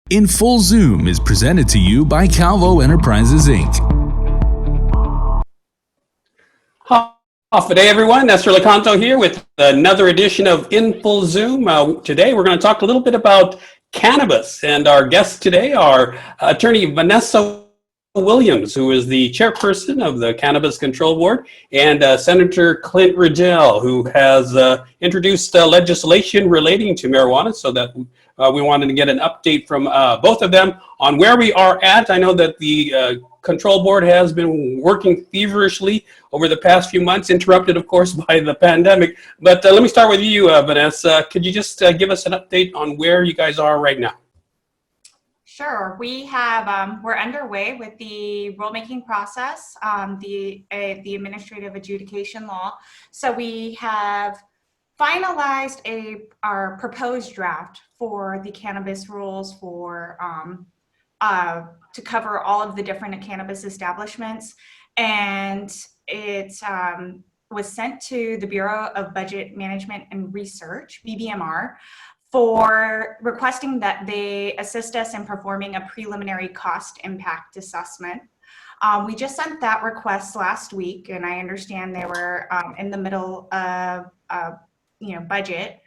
In Full Zoom is presented to you by Calvo Enterprises, Inc. Off the day, everyone. Nestor Lecanto here with another edition of In Full Zoom. Today, we're going to talk a little bit about cannabis, and our guests today are attorney Vanessa Williams, who is the chairperson of the Cannabis Control Board, and Senator Clint Riddell, who has introduced legislation relating to marijuana, so that we wanted to get an update from both of them on where we are at. I know that the Control Board has been working feverishly over the past few months, interrupted, of course, by the pandemic. But let me start with you, Vanessa. Could you just give us an update on where you guys are right now? Sure. We have we're underway with the rulemaking process, the administrative adjudication law. So we have finalized our proposed draft for the cannabis rules for to cover all of the different cannabis establishments, and it was sent to the Bureau of Budget Management and Research, BBMR, for requesting that they assist us in performing a preliminary cost impact assessment. We just sent that request last week, and I understand they were in the middle of budget,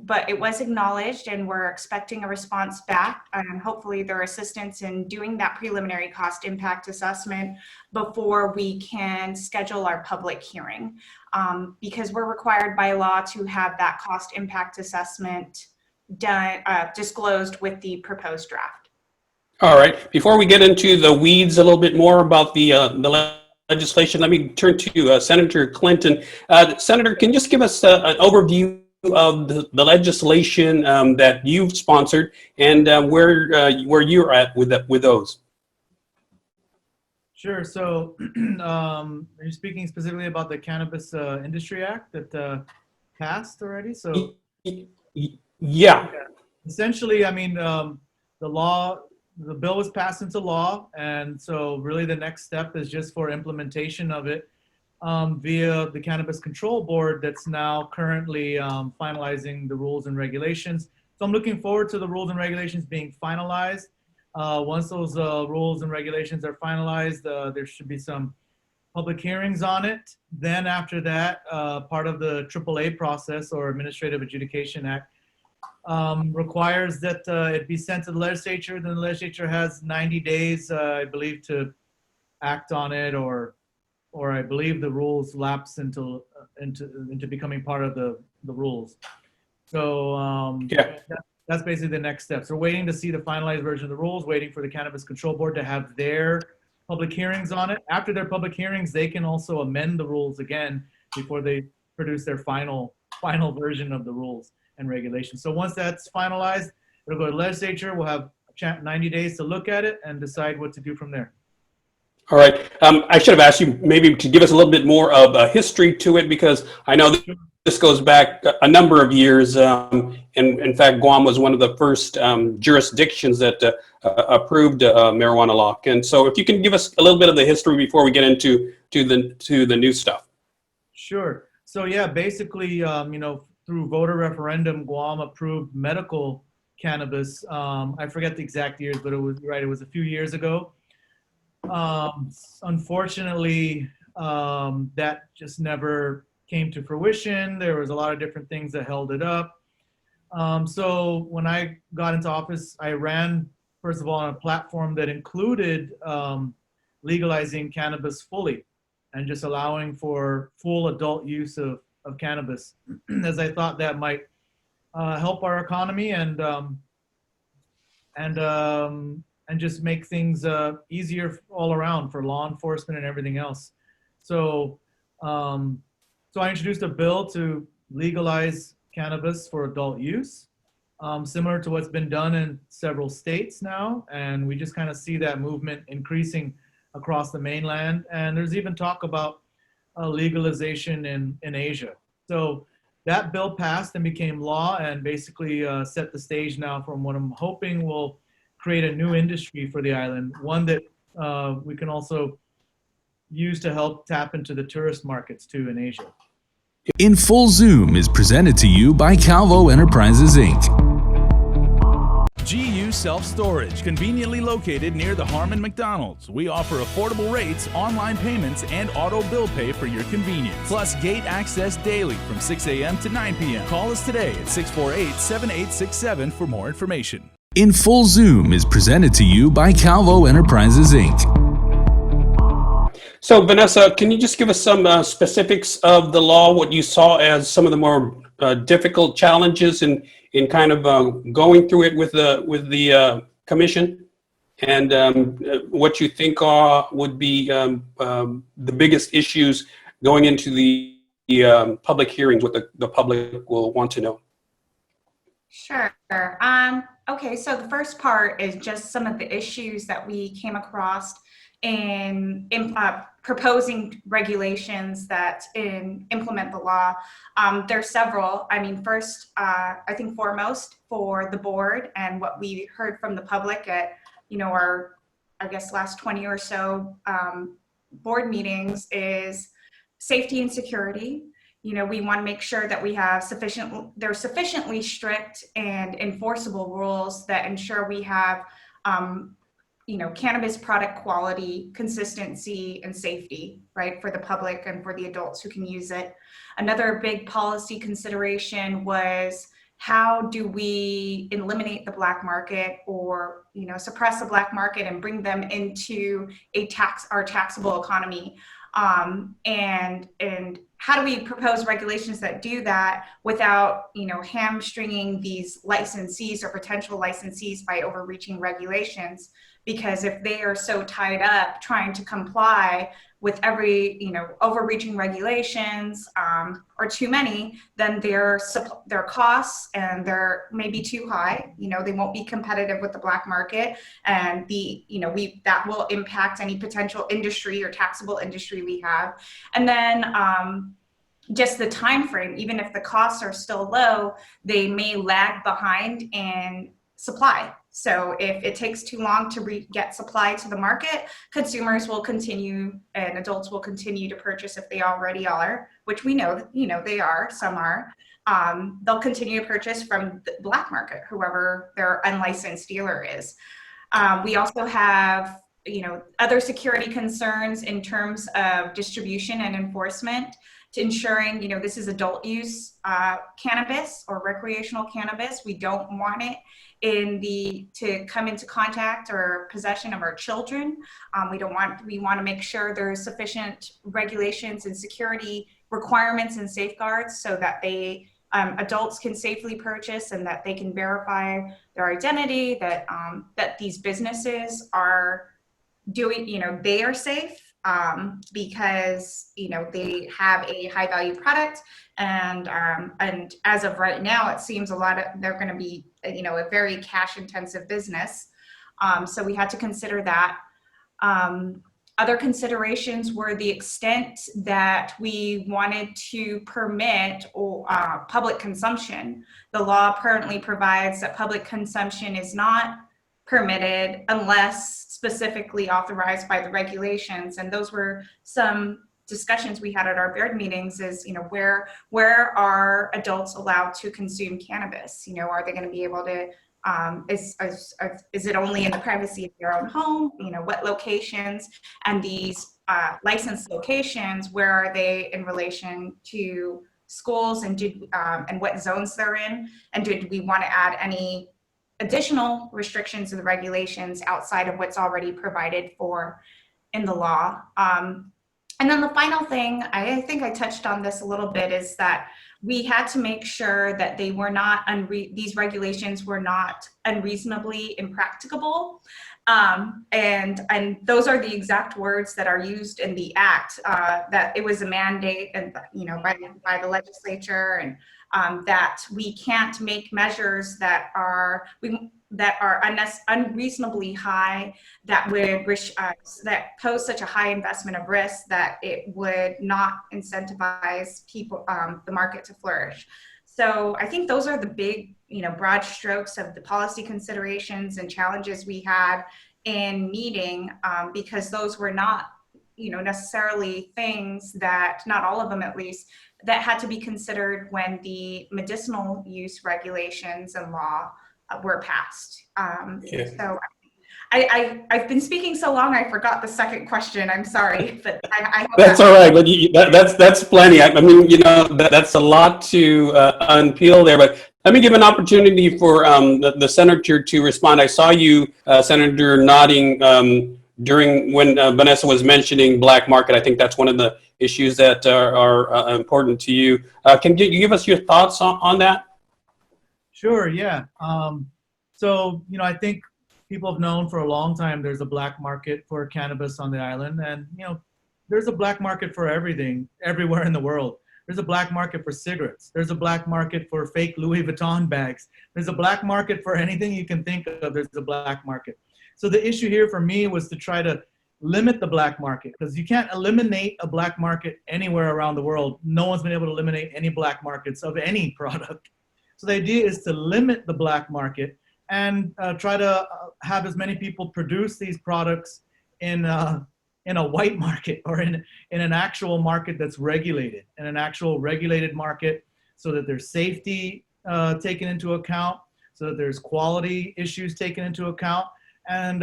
but it was acknowledged, and we're expecting a response back, and hopefully their assistance in doing that preliminary cost impact assessment before we can schedule our public hearing, because we're required by law to have that cost impact assessment done, disclosed with the proposed draft. All right. Before we get into the weeds a little bit more about the legislation, let me turn to Senator Clinton. Senator, can you just give us an overview of the legislation that you've sponsored and where you're at with those? Sure. So, are you speaking specifically about the Cannabis Industry Act that passed already? So, yeah. Essentially, I mean, the bill was passed into law, and so really the next step is just for implementation of it via the Cannabis Control Board that's now currently finalizing the rules and regulations. So I'm looking forward to the rules and regulations being finalized. Once those rules and regulations are finalized, there should be some public hearings on it. Then after that, part of the AAA process, or Administrative Adjudication Act, requires that it be sent to the legislature. Then the legislature has 90 days, I believe, to act on it, or I believe the rules lapse into becoming part of the rules. So that's basically the next step. So we're waiting to see the finalized version of the rules, waiting for the Cannabis Control Board to have their public hearings on it. After their public hearings, they can also amend the rules again before they produce their final version of the rules and regulations. So once that's finalized, it'll go to the legislature. We'll have 90 days to look at it and decide what to do from there. All right. I should have asked you maybe to give us a little bit more of a history to it, because I know that this goes back a number of years. And in fact, Guam was one of the first jurisdictions that approved marijuana law. And so if you can give us a little bit of the history before we get into the new stuff. Sure. So yeah, basically, through voter referendum, Guam approved medical cannabis. I forget the exact years, but it was a few years ago. Unfortunately, that just never came to fruition. There was a lot of different things that held it up. So when I got into office, I ran, first of all, on a platform that included legalizing cannabis fully and just allowing for full adult use of cannabis, as I thought that might help our economy and just make things easier all around for law enforcement and everything else. So, so I introduced a bill to legalize cannabis for adult use, similar to what's been done in several states now, and we just kind of see that movement increasing across the mainland. And there's even talk about legalization in Asia. So that bill passed and became law, and basically set the stage now for what I'm hoping will create a new industry for the island, one that we can also use to help tap into the tourist markets too in Asia. In Full Zoom is presented to you by Calvo Enterprises, Inc. GU 2 Self-Storage, conveniently located near the Harmon McDonald's. We offer affordable rates, online payments, and auto bill pay for your convenience. Plus gate access daily from 6 a.m. to 9 p.m. Call us today at 648-7867 for more information. In Full Zoom is presented to you by Calvo Enterprises, Inc. So Vanessa, can you just give us some specifics of the law, what you saw as some of the more difficult challenges in kind of going through it with the commission, and what you think would be the biggest issues going into the public hearings, what the public will want to know? Sure. Okay, so the first part is just some of the issues that we came across in proposing regulations that implement the law. There's several. I mean, first, I think foremost for the board and what we heard from the public at, our, I guess, last 20 or so board meetings is safety and security. We want to make sure that we have sufficiently strict and enforceable rules that ensure we have, cannabis product quality, consistency, and safety, right, for the public and for the adults who can use it. Another big policy consideration was, how do we eliminate the black market or, suppress the black market and bring them into our taxable economy? And how do we propose regulations that do that without, hamstringing these licensees or potential licensees by overreaching regulations? Because if they are so tied up trying to comply with every, overreaching regulations or too many, then their costs and they're maybe too high. They won't be competitive with the black market, and that will impact any potential industry or taxable industry we have. And then just the time frame, even if the costs are still low, they may lag behind in supply. So if it takes too long to get supply to the market, consumers will continue and adults will continue to purchase if they already are, which we know, they are, some are. They'll continue to purchase from the black market, whoever their unlicensed dealer is. We also have, other security concerns in terms of distribution and enforcement to ensuring, this is adult use cannabis or recreational cannabis. We don't want it to come into contact or possession of our children. We want to make sure there's sufficient regulations and security requirements and safeguards so that adults can safely purchase and that they can verify their identity, that these businesses are doing, they are safe because, they have a high value product. And as of right now, it seems they're going to be, a very cash intensive business. So we had to consider that. Other considerations were the extent that we wanted to permit public consumption. The law currently provides that public consumption is not permitted unless specifically authorized by the regulations. And those were some discussions we had at our board meetings is, where are adults allowed to consume cannabis? Are they going to be able to, is it only in the privacy of their own home? What locations, and these licensed locations, where are they in relation to schools, and and what zones they're in? And did we want to add any additional restrictions to the regulations outside of what's already provided for in the law? And then the final thing, I think I touched on this a little bit, is that we had to make sure that they were not these regulations were not unreasonably impracticable. And those are the exact words that are used in the act, that it was a mandate and, by the legislature, and that we can't make measures that are unreasonably high, that would that pose such a high investment of risk that it would not incentivize people, the market, to flourish. So I think those are the big, broad strokes of the policy considerations and challenges we had in meeting, because those were not, necessarily things that, not all of them at least, that had to be considered when the medicinal use regulations and law were passed. Yeah. So I've been speaking so long, I forgot the second question. I'm sorry, but I hope That's all right, but that's plenty. I mean, that's a lot to unpeel there. But let me give an opportunity for the senator to respond. I saw you, Senator, nodding during when Vanessa was mentioning black market. I think that's one of the issues that are important to you. Can you give us your thoughts on that? Sure, yeah. So, I think people have known for a long time there's a black market for cannabis on the island. And, there's a black market for everything, everywhere in the world. There's a black market for cigarettes. There's a black market for fake Louis Vuitton bags. There's a black market for anything you can think of. There's a black market. So the issue here for me was to try to limit the black market, because you can't eliminate a black market anywhere around the world. No one's been able to eliminate any black markets of any product. So the idea is to limit the black market and try to have as many people produce these products in a white market, or in an actual market that's regulated, in an actual regulated market, so that there's safety taken into account, so that there's quality issues taken into account, and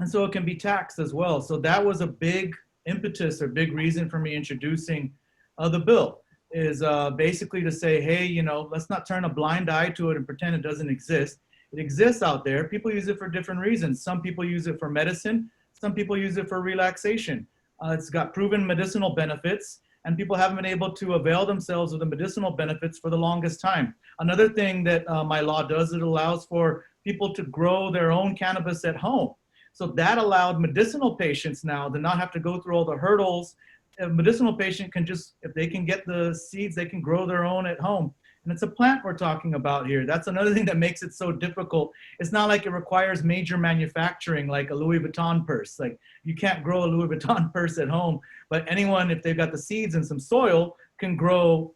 so it can be taxed as well. So that was a big impetus, or big reason for me introducing the bill, is basically to say, hey, let's not turn a blind eye to it and pretend it doesn't exist. It exists out there. People use it for different reasons. Some people use it for medicine. Some people use it for relaxation. It's got proven medicinal benefits, and people haven't been able to avail themselves of the medicinal benefits for the longest time. Another thing that my law does, it allows for people to grow their own cannabis at home. So that allowed medicinal patients now to not have to go through all the hurdles. A medicinal patient can just, if they can get the seeds, they can grow their own at home. And it's a plant we're talking about here. That's another thing that makes it so difficult. It's not like it requires major manufacturing like a Louis Vuitton purse. Like, you can't grow a Louis Vuitton purse at home, but anyone, if they've got the seeds and some soil, can grow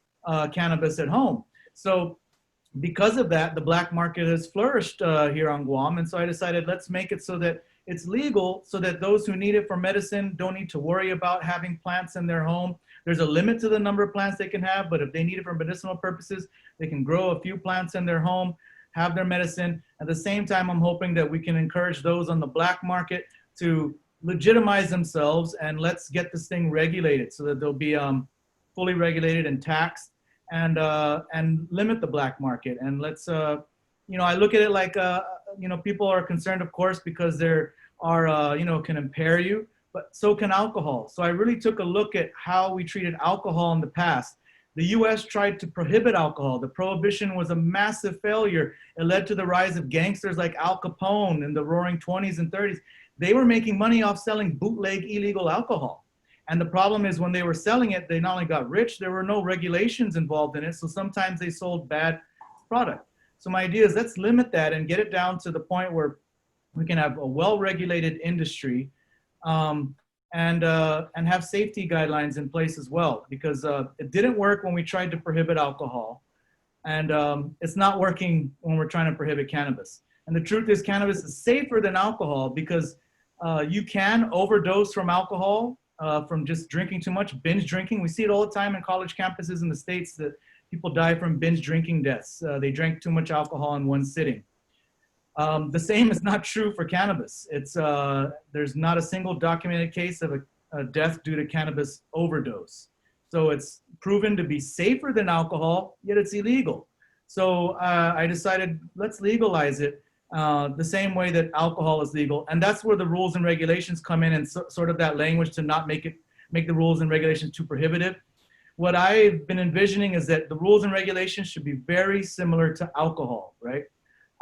cannabis at home. So because of that, the black market has flourished here on Guam. And so I decided, let's make it so that it's legal, so that those who need it for medicine don't need to worry about having plants in their home. There's a limit to the number of plants they can have, but if they need it for medicinal purposes, they can grow a few plants in their home, have their medicine. At the same time, I'm hoping that we can encourage those on the black market to legitimize themselves, and let's get this thing regulated so that they'll be fully regulated and taxed, and limit the black market. And let's, I look at it like, people are concerned, of course, because there are, can impair you, but so can alcohol. So I really took a look at how we treated alcohol in the past. The US tried to prohibit alcohol. The prohibition was a massive failure. It led to the rise of gangsters like Al Capone in the roaring 20s and 30s. They were making money off selling bootleg illegal alcohol. And the problem is, when they were selling it, they not only got rich, there were no regulations involved in it. So sometimes they sold bad product. So my idea is, let's limit that and get it down to the point where we can have a well-regulated industry, and have safety guidelines in place as well, because it didn't work when we tried to prohibit alcohol, and it's not working when we're trying to prohibit cannabis. And the truth is, cannabis is safer than alcohol, because you can overdose from alcohol, from just drinking too much, binge drinking. We see it all the time in college campuses in the States, that people die from binge drinking deaths. They drank too much alcohol in one sitting. The same is not true for cannabis. There's not a single documented case of a death due to cannabis overdose. So it's proven to be safer than alcohol, yet it's illegal. So I decided, let's legalize it the same way that alcohol is legal. And that's where the rules and regulations come in, and sort of that language to not make the rules and regulations too prohibitive. What I've been envisioning is that the rules and regulations should be very similar to alcohol, right?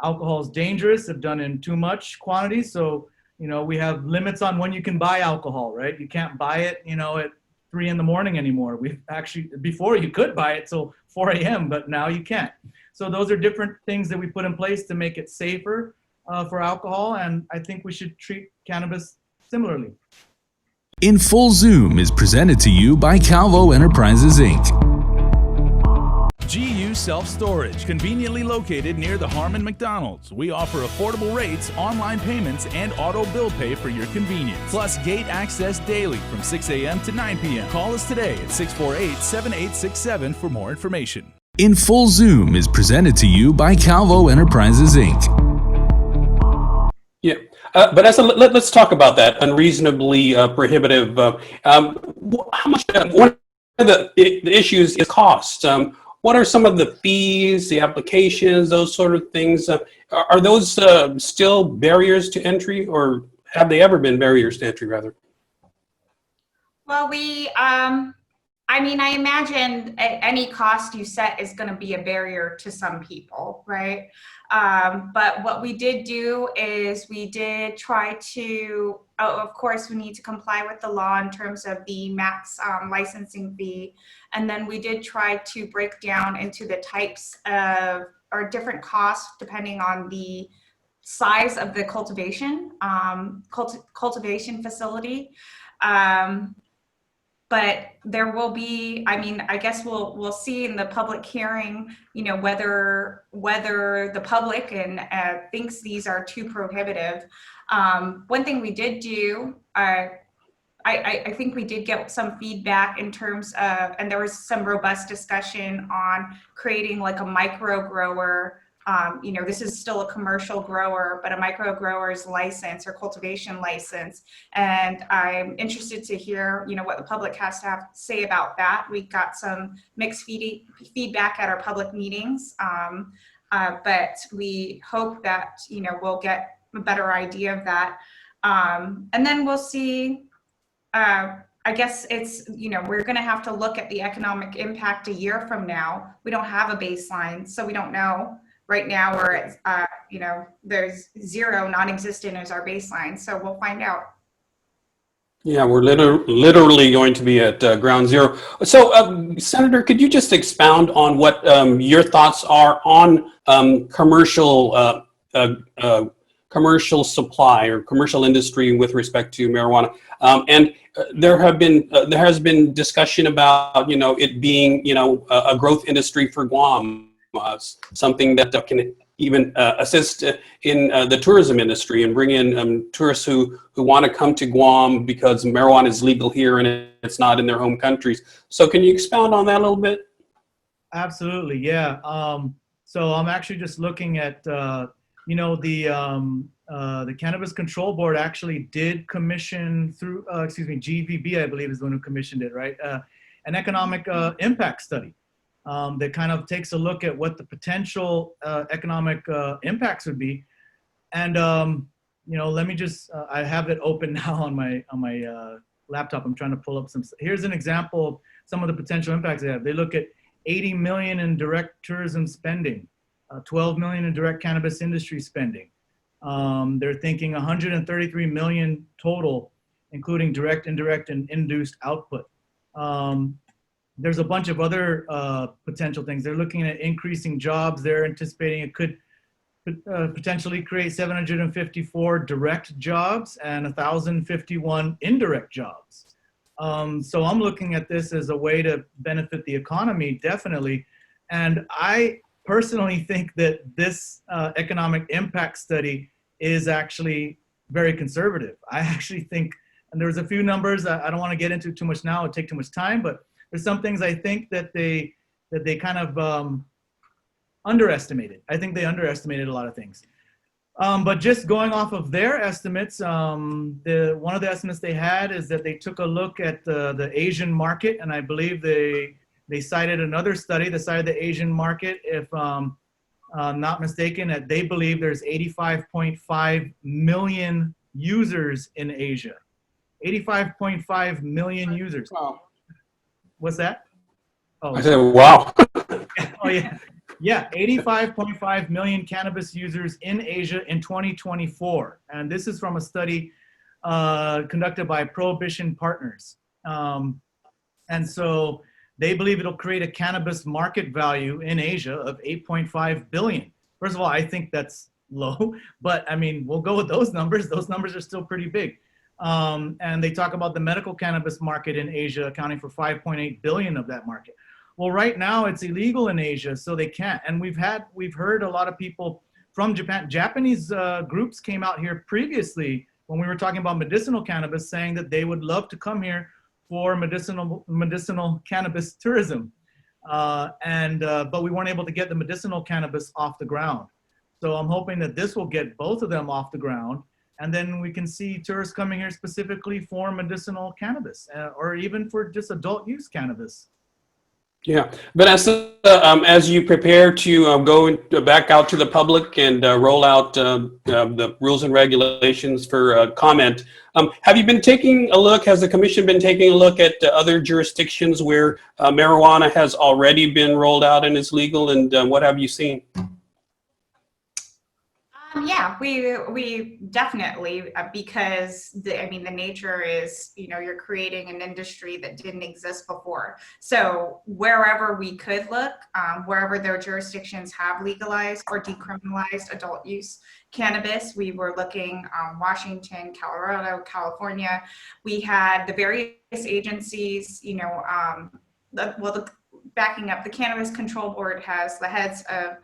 Alcohol is dangerous if done in too much quantity. So, we have limits on when you can buy alcohol, right? You can't buy it, at 3 in the morning anymore. We've actually, before you could buy it till 4 a.m., but now you can't. So those are different things that we put in place to make it safer for alcohol. And I think we should treat cannabis similarly. In Full Zoom is presented to you by Calvo Enterprises, Inc. GU Self-Storage, conveniently located near the Harmon McDonald's. We offer affordable rates, online payments, and auto bill pay for your convenience. Plus gate access daily from 6 a.m. to 9 p.m. Call us today at 648-7867 for more information. In Full Zoom is presented to you by Calvo Enterprises, Inc. Yeah, but let's talk about that unreasonably prohibitive. How much? One of the issues is cost. What are some of the fees, the applications, those sort of things? Are those still barriers to entry, or have they ever been barriers to entry, rather? Well, I mean, I imagine any cost you set is going to be a barrier to some people, right? But what we did do is we did try to, of course, we need to comply with the law in terms of the max licensing fee. And then we did try to break down into the types of, or different costs depending on the size of the cultivation, cultivation facility. But there will be, I mean, I guess we'll see in the public hearing, you know, whether the public thinks these are too prohibitive. One thing we did do, I think we did get some feedback in terms of, and there was some robust discussion on creating like a micro grower. You know, this is still a commercial grower, but a micro grower's license or cultivation license. And I'm interested to hear, you know, what the public has to have to say about that. We got some mixed feedback at our public meetings, but we hope that, you know, we'll get a better idea of that. And then we'll see, I guess it's, you know, we're going to have to look at the economic impact a year from now. We don't have a baseline, so we don't know. Right now, we're at, you know, there's zero, non-existent as our baseline. So we'll find out. Yeah, we're literally going to be at ground zero. So, Senator, could you just expound on what your thoughts are on commercial supply or commercial industry with respect to marijuana? And there has been discussion about, you know, it being, you know, a growth industry for Guam. Something that can even assist in the tourism industry and bring in tourists who want to come to Guam because marijuana is legal here and it's not in their home countries. So can you expound on that a little bit? Absolutely, yeah. So I'm actually just looking at, you know, the Cannabis Control Board actually did commission through, GVB, I believe is the one who commissioned it, right? An economic impact study. That kind of takes a look at what the potential economic impacts would be. And, you know, let me just, I have it open now on my laptop. I'm trying to pull up some, here's an example of some of the potential impacts they have. They look at 80 million in direct tourism spending, 12 million in direct cannabis industry spending. They're thinking 133 million total, including direct, indirect, and induced output. There's a bunch of other potential things. They're looking at increasing jobs. They're anticipating it could potentially create 754 direct jobs and 1,051 indirect jobs. So I'm looking at this as a way to benefit the economy, definitely. And I personally think that this economic impact study is actually very conservative. I actually think, and there's a few numbers I don't want to get into too much now, it would take too much time, but there's some things I think that they kind of underestimated. I think they underestimated a lot of things. But just going off of their estimates, one of the estimates they had is that they took a look at the Asian market, and I believe they cited another study that cited the Asian market, if not mistaken, that they believe there's 85.5 million users in Asia. 85.5 million users. Wow. What's that? Oh, I said, wow. Oh yeah. Yeah, 85.5 million cannabis users in Asia in 2024. And this is from a study conducted by Prohibition Partners. And so they believe it'll create a cannabis market value in Asia of 8.5 billion. First of all, I think that's low, but I mean, we'll go with those numbers. Those numbers are still pretty big. And they talk about the medical cannabis market in Asia accounting for 5.8 billion of that market. Well, right now it's illegal in Asia, so they can't. And we've heard a lot of people from Japan. Japanese groups came out here previously when we were talking about medicinal cannabis, saying that they would love to come here for medicinal cannabis tourism. But we weren't able to get the medicinal cannabis off the ground. So I'm hoping that this will get both of them off the ground, and then we can see tourists coming here specifically for medicinal cannabis, or even for just adult use cannabis. Yeah, Vanessa, as you prepare to go back out to the public and roll out the rules and regulations for comment, have you been taking a look, has the commission been taking a look at other jurisdictions where marijuana has already been rolled out and is legal, and what have you seen? Yeah, we definitely, because the nature is, you're creating an industry that didn't exist before. So wherever we could look, wherever their jurisdictions have legalized or decriminalized adult use cannabis, we were looking, Washington, Colorado, California. We had the various agencies, backing up, the Cannabis Control Board has the heads of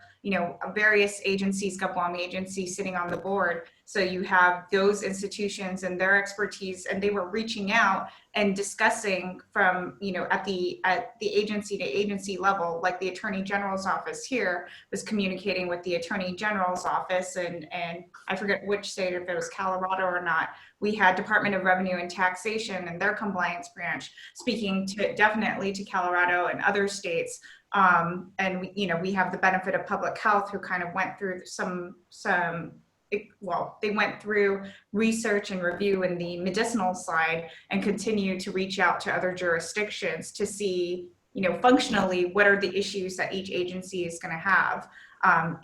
various agencies, Guam agencies sitting on the board. So you have those institutions and their expertise, and they were reaching out and discussing from, at the agency to agency level, like the Attorney General's office here was communicating with the Attorney General's office, and I forget which state, if it was Colorado or not. We had Department of Revenue and Taxation and their compliance branch speaking definitely to Colorado and other states. And we have the benefit of public health, who kind of went through they went through research and review in the medicinal side, and continue to reach out to other jurisdictions to see, functionally, what are the issues that each agency is going to have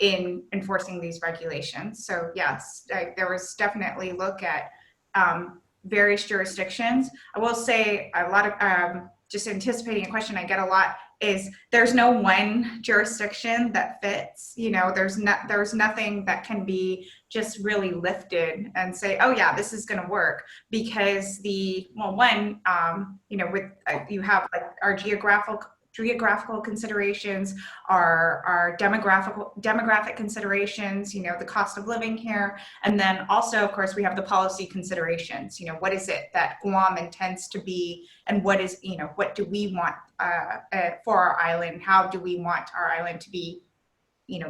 in enforcing these regulations. So yes, there was definitely look at various jurisdictions. I will say a lot of, just anticipating a question I get a lot, is there's no one jurisdiction that fits. There's nothing that can be just really lifted and say, oh yeah, this is going to work, because you have like our geographical considerations, our demographic considerations, the cost of living here. And then also, of course, we have the policy considerations. What is it that Guam intends to be, and what do we want for our island? How do we want our island to be,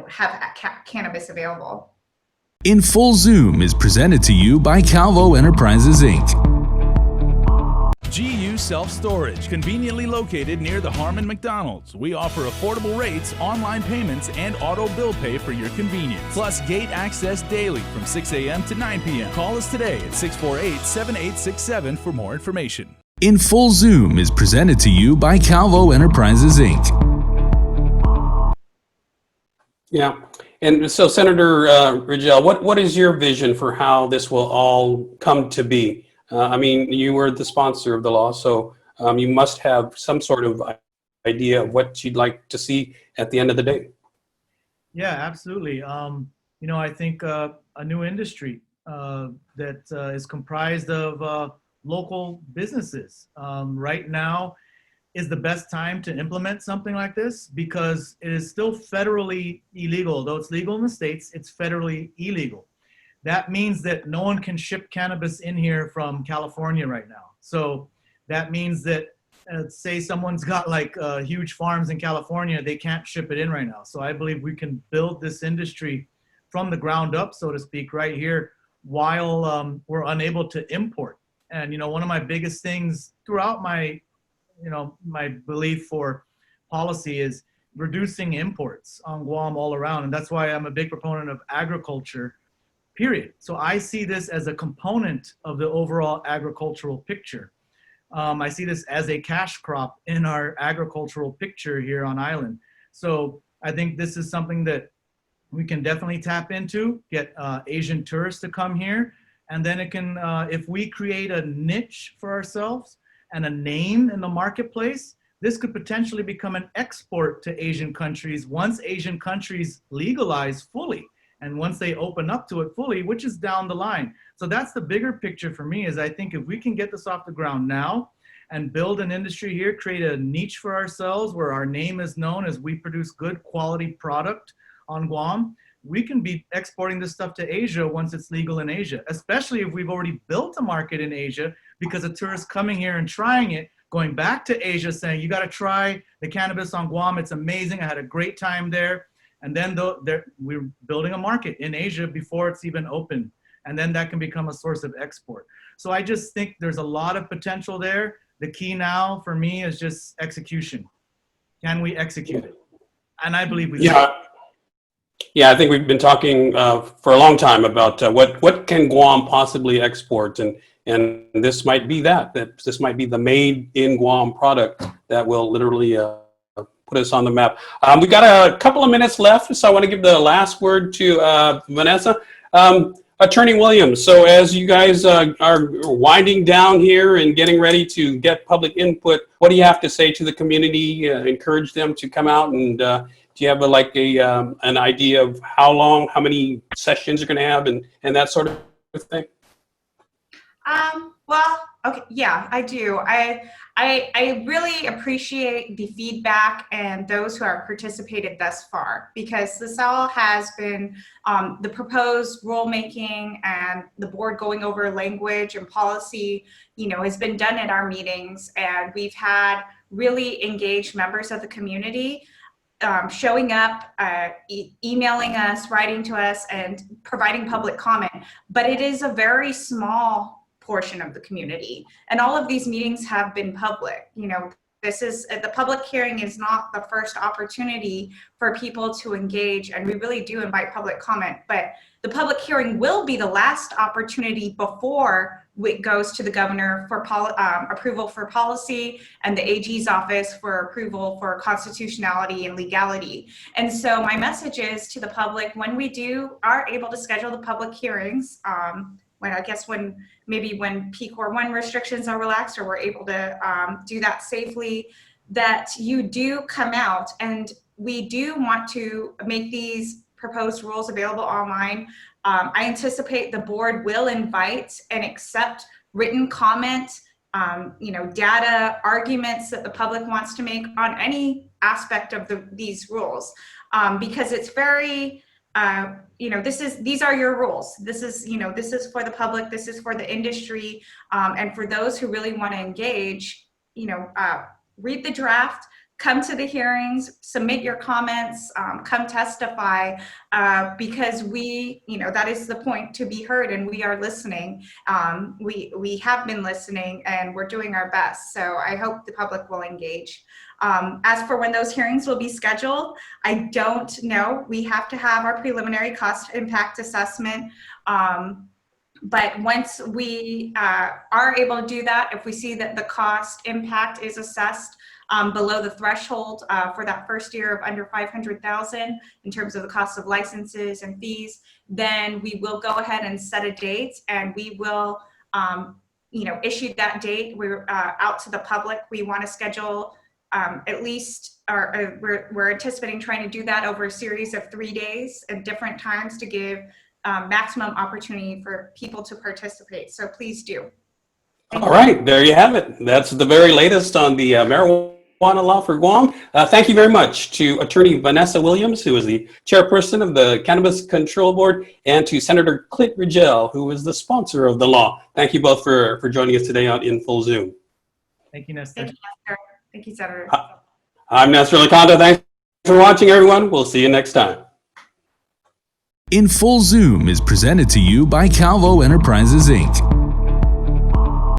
have cannabis available? In Full Zoom is presented to you by Calvo Enterprises, Inc. GU Self-Storage, conveniently located near the Harmon McDonald's. We offer affordable rates, online payments, and auto bill pay for your convenience. Plus gate access daily from 6 a.m. to 9 p.m. Call us today at 648-7867 for more information. In Full Zoom is presented to you by Calvo Enterprises, Inc. Yeah, and so Senator Rigel, what is your vision for how this will all come to be? You were the sponsor of the law, so you must have some sort of idea of what you'd like to see at the end of the day. Yeah, absolutely. I think a new industry that is comprised of local businesses. Right now is the best time to implement something like this, because it is still federally illegal. Though it's legal in the States, it's federally illegal. That means that no one can ship cannabis in here from California right now. So that means that, say someone's got like huge farms in California, they can't ship it in right now. So I believe we can build this industry from the ground up, so to speak, right here, while we're unable to import. And, one of my biggest things throughout my belief for policy is reducing imports on Guam all around. And that's why I'm a big proponent of agriculture, period. So I see this as a component of the overall agricultural picture. I see this as a cash crop in our agricultural picture here on island. So I think this is something that we can definitely tap into, get Asian tourists to come here. And then it can, if we create a niche for ourselves and a name in the marketplace, this could potentially become an export to Asian countries once Asian countries legalize fully. And once they open up to it fully, which is down the line. So that's the bigger picture for me, is I think if we can get this off the ground now and build an industry here, create a niche for ourselves where our name is known as we produce good quality product on Guam, we can be exporting this stuff to Asia once it's legal in Asia, especially if we've already built a market in Asia because of tourists coming here and trying it going back to Asia saying, you got to try the cannabis on Guam. It's amazing. I had a great time there. And then we're building a market in Asia before it's even open. And then that can become a source of export. So I just think there's a lot of potential there. The key now for me is just execution. Can we execute it? And I believe we can. Yeah, I think we've been talking for a long time about what can Guam possibly export, and this might be that this might be the made in Guam product that will literally put us on the map. We've got a couple of minutes left, so I want to give the last word to Vanessa. Attorney Williams, so as you guys are winding down here and getting ready to get public input, what do you have to say to the community? Encourage them to come out, and do you have an idea of how long, how many sessions you're going to have, and that sort of thing? Well, okay, yeah, I do. I really appreciate the feedback and those who have participated thus far, because this all has been the proposed rulemaking and the board going over language and policy, has been done at our meetings, and we've had really engaged members of the community showing up, emailing us, writing to us, and providing public comment. But it is a very small portion of the community, and all of these meetings have been public. This is the public hearing is not the first opportunity for people to engage, and we really do invite public comment, but the public hearing will be the last opportunity before it goes to the governor for approval for policy, and the AG's office for approval for constitutionality and legality. And so my message is to the public, when we are able to schedule the public hearings, when PCOR 1 restrictions are relaxed, or we're able to do that safely, that you do come out. And we do want to make these proposed rules available online. I anticipate the board will invite and accept written comment, data, arguments that the public wants to make on any aspect of these rules, because it's very, these are your rules. This is for the public, this is for the industry, and for those who really want to engage, read the draft, come to the hearings, submit your comments, come testify, because that is the point, to be heard, and we are listening. We have been listening, and we're doing our best. So I hope the public will engage. As for when those hearings will be scheduled, I don't know. We have to have our preliminary cost impact assessment. But once we are able to do that, if we see that the cost impact is assessed below the threshold for that first year of under 500,000 in terms of the cost of licenses and fees, then we will go ahead and set a date, and we will issue that date. We're out to the public. We want to schedule at least, we're anticipating trying to do that over a series of 3 days at different times to give maximum opportunity for people to participate. So please do. All right, there you have it. That's the very latest on the marijuana law for Guam. Thank you very much to Attorney Vanessa Williams, who is the chairperson of the Cannabis Control Board, and to Senator Clint Rigel, who is the sponsor of the law. Thank you both for joining us today on In Full Zoom. Thank you, Nestor. Thank you, Nestor. Thank you, Senator. I'm Nestor Liconta. Thanks for watching, everyone. We'll see you next time. In Full Zoom is presented to you by Calvo Enterprises, Inc.